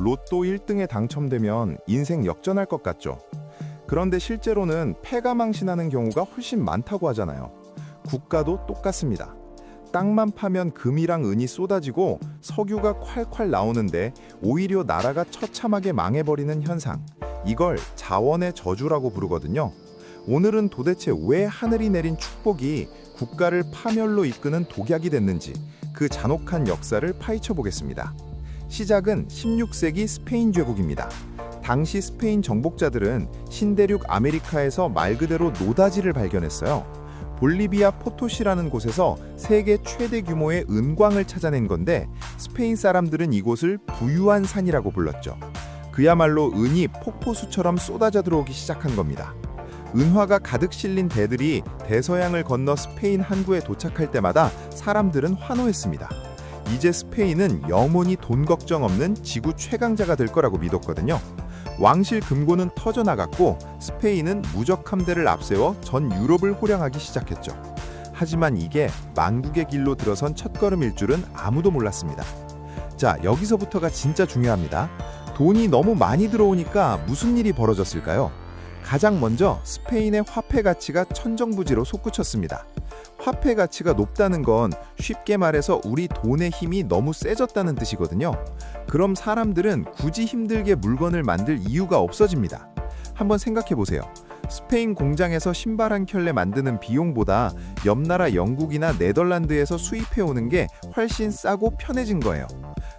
로또 1등에 당첨되면 인생 역전할 것 같죠. 그런데 실제로는 패가 망신하는 경우가 훨씬 많다고 하잖아요. 국가도 똑같습니다. 땅만 파면 금이랑 은이 쏟아지고 석유가 콸콸 나오는데 오히려 나라가 처참하게 망해버리는 현상. 이걸 자원의 저주라고 부르거든요. 오늘은 도대체 왜 하늘이 내린 축복이 국가를 파멸로 이끄는 독약이 됐는지 그 잔혹한 역사를 파헤쳐 보겠습니다. 시작은 16세기 스페인 제국입니다. 당시 스페인 정복자들은 신대륙 아메리카에서 말 그대로 노다지를 발견했어요. 볼리비아 포토시라는 곳에서 세계 최대 규모의 은광을 찾아낸 건데 스페인 사람들은 이곳을 부유한 산이라고 불렀죠. 그야말로 은이 폭포수처럼 쏟아져 들어오기 시작한 겁니다. 은화가 가득 실린 배들이 대서양을 건너 스페인 항구에 도착할 때마다 사람들은 환호했습니다. 이제 스페인은 영원히 돈 걱정 없는 지구 최강자가 될 거라고 믿었거든요. 왕실 금고는 터져나갔고 스페인은 무적 함대를 앞세워 전 유럽을 호령하기 시작했죠. 하지만 이게 만국의 길로 들어선 첫걸음일 줄은 아무도 몰랐습니다. 자, 여기서부터가 진짜 중요합니다. 돈이 너무 많이 들어오니까 무슨 일이 벌어졌을까요? 가장 먼저 스페인의 화폐 가치가 천정부지로 솟구쳤습니다. 화폐 가치가 높다는 건 쉽게 말해서 우리 돈의 힘이 너무 세졌다는 뜻이거든요. 그럼 사람들은 굳이 힘들게 물건을 만들 이유가 없어집니다. 한번 생각해 보세요. 스페인 공장에서 신발 한 켤레 만드는 비용보다 옆 나라 영국이나 네덜란드에서 수입해 오는 게 훨씬 싸고 편해진 거예요.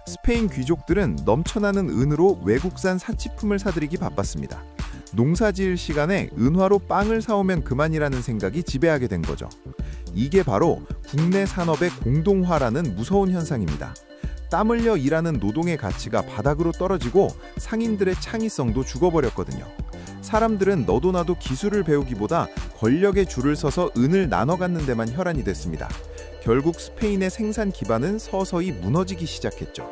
스페인 귀족들은 넘쳐나는 은으로 외국산 사치품을 사들이기 바빴습니다. 농사 지을 시간에 은화로 빵을 사오면 그만이라는 생각이 지배하게 된 거죠. 이게 바로 국내 산업의 공동화라는 무서운 현상입니다. 땀 흘려 일하는 노동의 가치가 바닥으로 떨어지고 상인들의 창의성도 죽어버렸거든요. 사람들은 너도 나도 기술을 배우기보다 권력의 줄을 서서 은을 나눠 갖는 데만 혈안이 됐습니다. 결국 스페인의 생산 기반은 서서히 무너지기 시작했죠.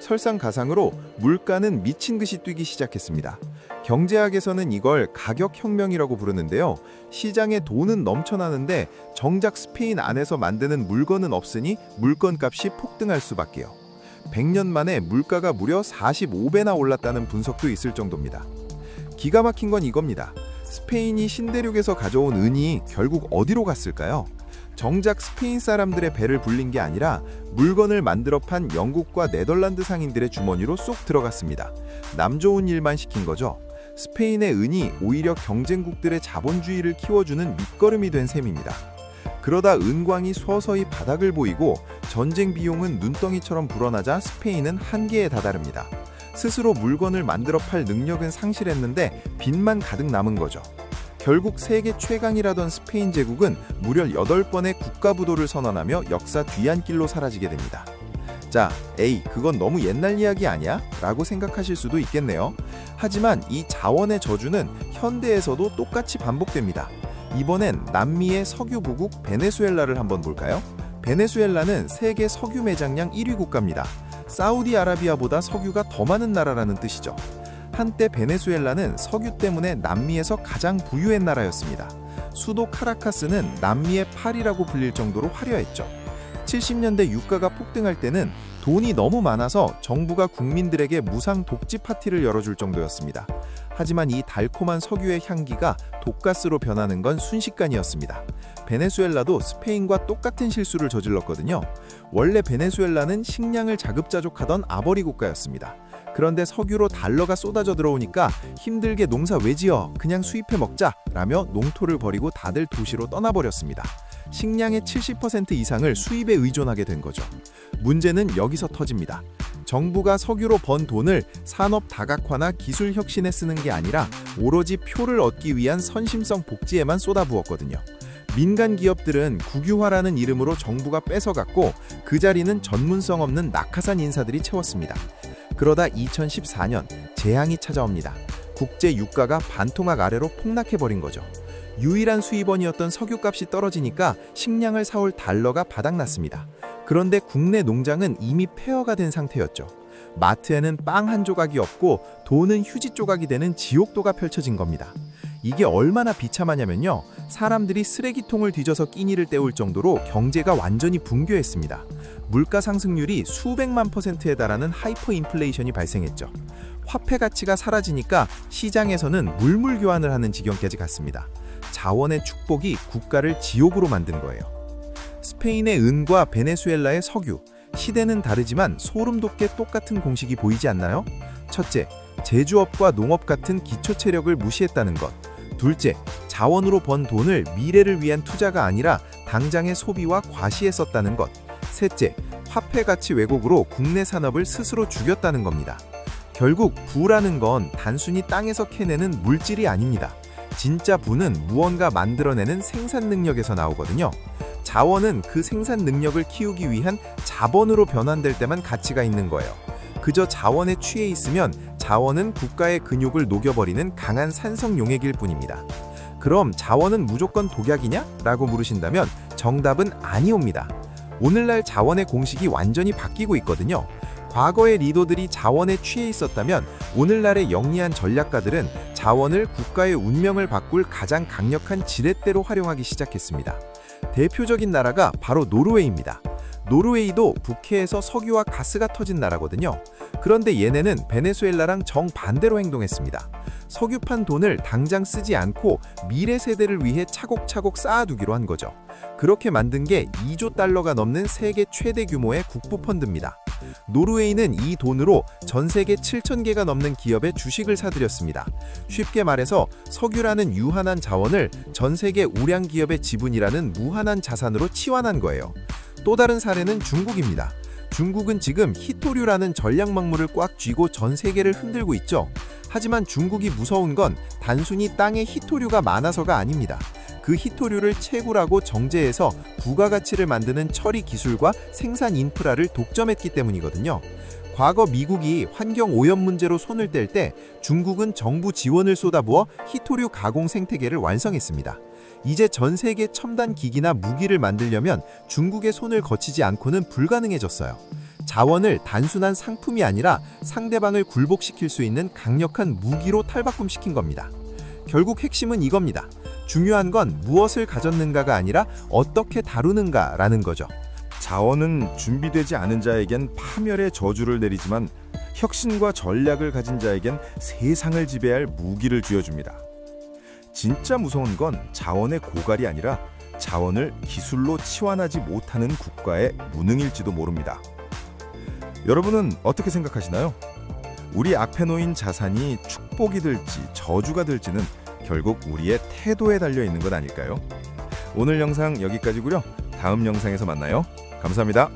설상가상으로 물가는 미친 듯이 뛰기 시작했습니다. 경제학에서는 이걸 가격혁명이라고 부르는데요. 시장에 돈은 넘쳐나는데 정작 스페인 안에서 만드는 물건은 없으니 물건값이 폭등할 수밖에요. 100년 만에 물가가 무려 45배나 올랐다는 분석도 있을 정도입니다. 기가 막힌 건 이겁니다. 스페인이 신대륙에서 가져온 은이 결국 어디로 갔을까요? 정작 스페인 사람들의 배를 불린 게 아니라 물건을 만들어 판 영국과 네덜란드 상인들의 주머니로 쏙 들어갔습니다. 남 좋은 일만 시킨 거죠. 스페인의 은이 오히려 경쟁국들의 자본주의를 키워주는 밑거름이 된 셈입니다. 그러다 은광이 서서히 바닥을 보이고 전쟁 비용은 눈덩이처럼 불어나자 스페인은 한계에 다다릅니다. 스스로 물건을 만들어 팔 능력은 상실했는데 빚만 가득 남은 거죠. 결국 세계 최강이라던 스페인 제국은 무려 8번의 국가부도를 선언하며 역사 뒤안길로 사라지게 됩니다. 자, 에이, 그건 너무 옛날 이야기 아니야? 라고 생각하실 수도 있겠네요. 하지만 이 자원의 저주는 현대에서도 똑같이 반복됩니다. 이번엔 남미의 석유 부국 베네수엘라를 한번 볼까요? 베네수엘라는 세계 석유 매장량 1위 국가입니다. 사우디아라비아보다 석유가 더 많은 나라라는 뜻이죠. 한때 베네수엘라는 석유 때문에 남미에서 가장 부유한 나라였습니다. 수도 카라카스는 남미의 파리라고 불릴 정도로 화려했죠. 70년대 유가가 폭등할 때는 돈이 너무 많아서 정부가 국민들에게 무상 독지 파티를 열어줄 정도였습니다. 하지만 이 달콤한 석유의 향기가 독가스로 변하는 건 순식간이었습니다. 베네수엘라도 스페인과 똑같은 실수를 저질렀거든요. 원래 베네수엘라는 식량을 자급자족하던 아버리 국가였습니다. 그런데 석유로 달러가 쏟아져 들어오니까 힘들게 농사 왜 지어? 그냥 수입해 먹자! 라며 농토를 버리고 다들 도시로 떠나버렸습니다. 식량의 70% 이상을 수입에 의존하게 된 거죠. 문제는 여기서 터집니다. 정부가 석유로 번 돈을 산업 다각화나 기술 혁신에 쓰는 게 아니라 오로지 표를 얻기 위한 선심성 복지에만 쏟아부었거든요. 민간 기업들은 국유화라는 이름으로 정부가 뺏어갔고 그 자리는 전문성 없는 낙하산 인사들이 채웠습니다. 그러다 2014년 재앙이 찾아옵니다. 국제 유가가 반토막 아래로 폭락해버린 거죠. 유일한 수입원이었던 석유값이 떨어지니까 식량을 사올 달러가 바닥났습니다. 그런데 국내 농장은 이미 폐허가 된 상태였죠. 마트에는 빵 한 조각이 없고 돈은 휴지 조각이 되는 지옥도가 펼쳐진 겁니다. 이게 얼마나 비참하냐면요. 사람들이 쓰레기통을 뒤져서 끼니를 때울 정도로 경제가 완전히 붕괴했습니다. 물가 상승률이 수백만 %에 달하는 하이퍼 인플레이션이 발생했죠. 화폐 가치가 사라지니까 시장에서는 물물 교환을 하는 지경까지 갔습니다. 자원의 축복이 국가를 지옥으로 만든 거예요. 스페인의 은과 베네수엘라의 석유, 시대는 다르지만 소름 돋게 똑같은 공식이 보이지 않나요? 첫째, 제조업과 농업 같은 기초 체력을 무시했다는 것. 둘째, 자원으로 번 돈을 미래를 위한 투자가 아니라 당장의 소비와 과시에 썼다는 것. 셋째, 화폐 가치 왜곡으로 국내 산업을 스스로 죽였다는 겁니다. 결국 부라는 건 단순히 땅에서 캐내는 물질이 아닙니다. 진짜 부는 무언가 만들어내는 생산 능력에서 나오거든요. 자원은 그 생산 능력을 키우기 위한 자본으로 변환될 때만 가치가 있는 거예요. 그저 자원에 취해 있으면 자원은 국가의 근육을 녹여버리는 강한 산성 용액일 뿐입니다. 그럼 자원은 무조건 독약이냐? 라고 물으신다면 정답은 아니옵니다. 오늘날 자원의 공식이 완전히 바뀌고 있거든요. 과거의 리더들이 자원에 취해 있었다면 오늘날의 영리한 전략가들은 자원을 국가의 운명을 바꿀 가장 강력한 지렛대로 활용하기 시작했습니다. 대표적인 나라가 바로 노르웨이입니다. 노르웨이도 북해에서 석유와 가스가 터진 나라거든요. 그런데 얘네는 베네수엘라랑 정반대로 행동했습니다. 석유판 돈을 당장 쓰지 않고 미래 세대를 위해 차곡차곡 쌓아두기로 한 거죠. 그렇게 만든 게 2조 달러가 넘는 세계 최대 규모의 국부펀드입니다. 노르웨이는 이 돈으로 전 세계 7,000개가 넘는 기업의 주식을 사들였습니다. 쉽게 말해서 석유라는 유한한 자원을 전 세계 우량 기업의 지분이라는 무한한 자산으로 치환한 거예요. 또 다른 사례는 중국입니다. 중국은 지금 히토류라는 전략망물을 꽉 쥐고 전 세계를 흔들고 있죠. 하지만 중국이 무서운 건 단순히 땅에 히토류가 많아서가 아닙니다. 그 히토류를 채굴하고 정제해서 부가가치를 만드는 처리 기술과 생산 인프라를 독점했기 때문이거든요. 과거 미국이 환경 오염 문제로 손을 뗄 때 중국은 정부 지원을 쏟아부어 히토류 가공 생태계를 완성했습니다. 이제 전 세계 첨단 기기나 무기를 만들려면 중국의 손을 거치지 않고는 불가능해졌어요. 자원을 단순한 상품이 아니라 상대방을 굴복시킬 수 있는 강력한 무기로 탈바꿈시킨 겁니다. 결국 핵심은 이겁니다. 중요한 건 무엇을 가졌는가가 아니라 어떻게 다루는가라는 거죠. 자원은 준비되지 않은 자에겐 파멸의 저주를 내리지만 혁신과 전략을 가진 자에겐 세상을 지배할 무기를 쥐어줍니다. 진짜 무서운 건 자원의 고갈이 아니라 자원을 기술로 치환하지 못하는 국가의 무능일지도 모릅니다. 여러분은 어떻게 생각하시나요? 우리 앞에 놓인 자산이 축복이 될지 저주가 될지는 결국 우리의 태도에 달려 있는 것 아닐까요? 오늘 영상 여기까지고요. 다음 영상에서 만나요. 감사합니다.